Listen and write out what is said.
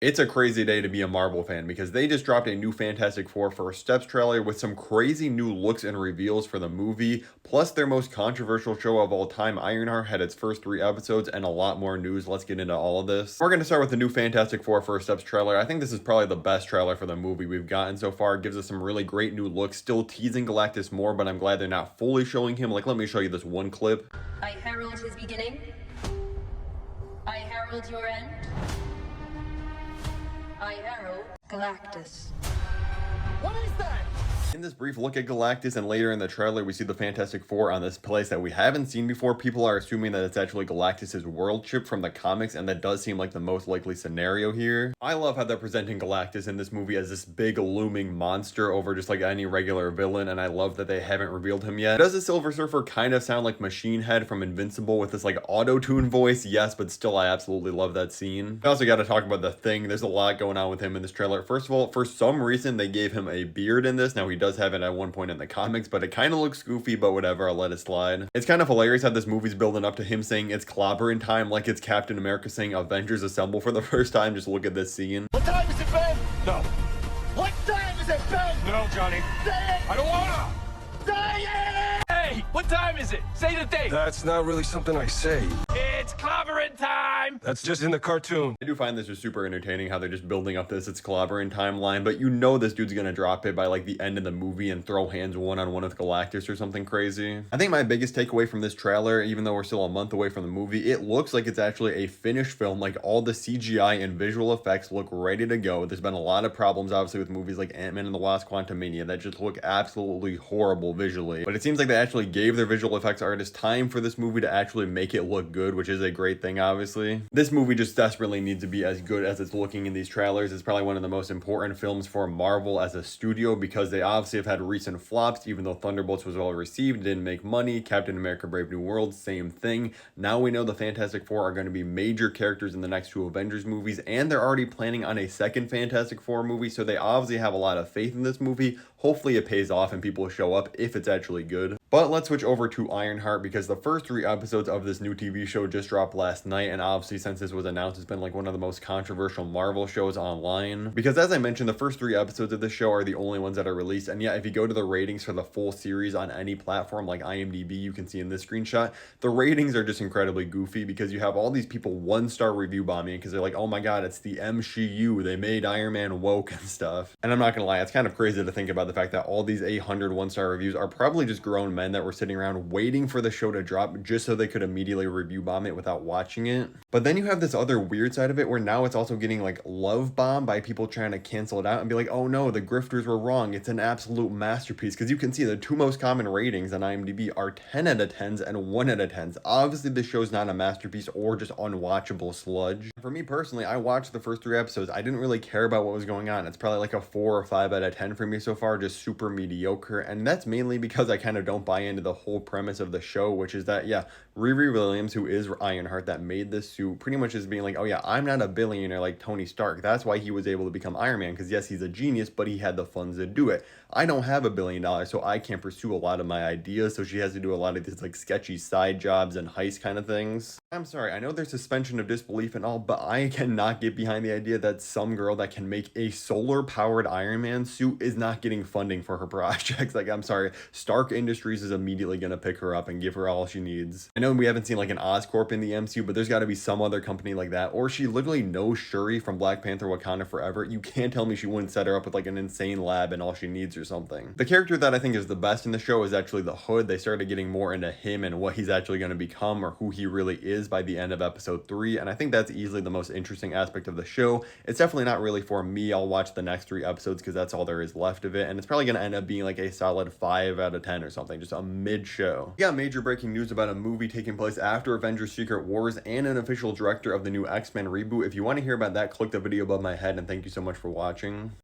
It's a crazy day to be a Marvel fan because they just dropped a new Fantastic Four First Steps trailer with some crazy new looks and reveals for the movie, plus their most controversial show of all time, Ironheart, had its first 3 episodes and a lot more news. Let's get into all of this. We're going to start with the new Fantastic Four First Steps trailer. I think this is probably the best trailer for the movie we've gotten so far. It gives us some really great new looks, still teasing Galactus more, but I'm glad they're not fully showing him. Like, let me show you this one clip. I herald his beginning. I herald your end. I herald Galactus. What is that? In this brief look at Galactus and later in the trailer, we see the Fantastic Four on this place that we haven't seen before. People are assuming that it's actually Galactus's world chip from the comics, and that does seem like the most likely scenario here. I love how they're presenting Galactus in this movie as this big looming monster over just like any regular villain, and I love that they haven't revealed him yet. Does the Silver Surfer kind of sound like Machine Head from Invincible with this like auto-tune voice? Yes, but still I absolutely love that scene. I also got to talk about the Thing. There's a lot going on with him in this trailer. First of all, for some reason they gave him a beard in this. Now he does have it at one point in the comics, but it kind of looks goofy, but whatever, I'll let it slide. It's kind of hilarious how this movie's building up to him saying it's clobbering time, like it's Captain America saying Avengers Assemble for the first time. Just look at this scene. What time is it, Ben? No. What time is it, Ben? No, Johnny. Say it! I don't wanna! Say it! Hey, what time is it? Say the date! That's not really something I say. It's clobbering time! That's just in the cartoon. I do find this just super entertaining how they're just building up this it's clobbering timeline, but you know this dude's gonna drop it by like the end of the movie and throw hands one-on-one with Galactus or something crazy. I think my biggest takeaway from this trailer, even though we're still a month away from the movie, it looks like it's actually a finished film. Like all the CGI and visual effects look ready to go. There's been a lot of problems obviously with movies like Ant-Man and the Wasp: Quantumania that just look absolutely horrible visually, but it seems like they actually gave their visual effects artists time for this movie to actually make it look good, which is a great thing obviously. This movie just desperately needs to be as good as it's looking in these trailers. It's probably one of the most important films for Marvel as a studio because they obviously have had recent flops. Even though Thunderbolts was well received, didn't make money. Captain America Brave New World, same thing. Now we know the Fantastic Four are going to be major characters in the next 2 Avengers movies, and they're already planning on a second Fantastic Four movie, so they obviously have a lot of faith in this movie. Hopefully it pays off and people show up if it's actually good. But let's switch over to Ironheart because the first 3 episodes of this new TV show just dropped last night, and obviously since this was announced, it's been like one of the most controversial Marvel shows online. Because as I mentioned, the first 3 episodes of this show are the only ones that are released, and yeah, if you go to the ratings for the full series on any platform like IMDb, you can see in this screenshot, the ratings are just incredibly goofy because you have all these people 1-star review bombing because they're like, oh my god, it's the MCU, they made Iron Man woke and stuff. And I'm not gonna lie, it's kind of crazy to think about the fact that all these 800 1-star reviews are probably just grown men that were sitting around waiting for the show to drop just so they could immediately review bomb it without watching it. But then you have this other weird side of it where now it's also getting like love bombed by people trying to cancel it out and be like, oh no, the grifters were wrong, it's an absolute masterpiece. Because you can see the 2 most common ratings on IMDb are 10 out of 10s and 1 out of 10s. Obviously the show's not a masterpiece or just unwatchable sludge. For me personally, I watched the first 3 episodes. I didn't really care about what was going on. It's probably like a 4 or 5 out of 10 for me so far, just super mediocre. And that's mainly because I kind of don't buy into the whole premise of the show, which is that, yeah, Riri Williams, who is Ironheart, that made this suit, pretty much is being like, oh yeah, I'm not a billionaire like Tony Stark. That's why he was able to become Iron Man, because yes, he's a genius, but he had the funds to do it. I don't have $1 billion, so I can't pursue a lot of my ideas, so she has to do a lot of these like sketchy side jobs and heist kind of things. I'm sorry, I know there's suspension of disbelief and all, but I cannot get behind the idea that some girl that can make a solar-powered Iron Man suit is not getting funding for her projects. Like, I'm sorry, Stark Industries is immediately gonna pick her up and give her all she needs. I know we haven't seen like an Oscorp in the MCU, but there's got to be some other company like that, or she literally knows Shuri from Black Panther Wakanda Forever. You can't tell me she wouldn't set her up with like an insane lab and all she needs or something. The character that I think is the best in the show is actually the Hood. They started getting more into him and what he's actually going to become or who he really is by the end of episode 3, and I think that's easily the most interesting aspect of the show. It's definitely not really for me. I'll watch the next 3 episodes because that's all there is left of it, and it's probably going to end up being like a solid 5 out of 10 or something, just a mid show. We got major breaking news about a movie taking place after Avengers Secret Wars and an official director of the new X-Men reboot. If you want to hear about that, click the video above my head, and thank you so much for watching.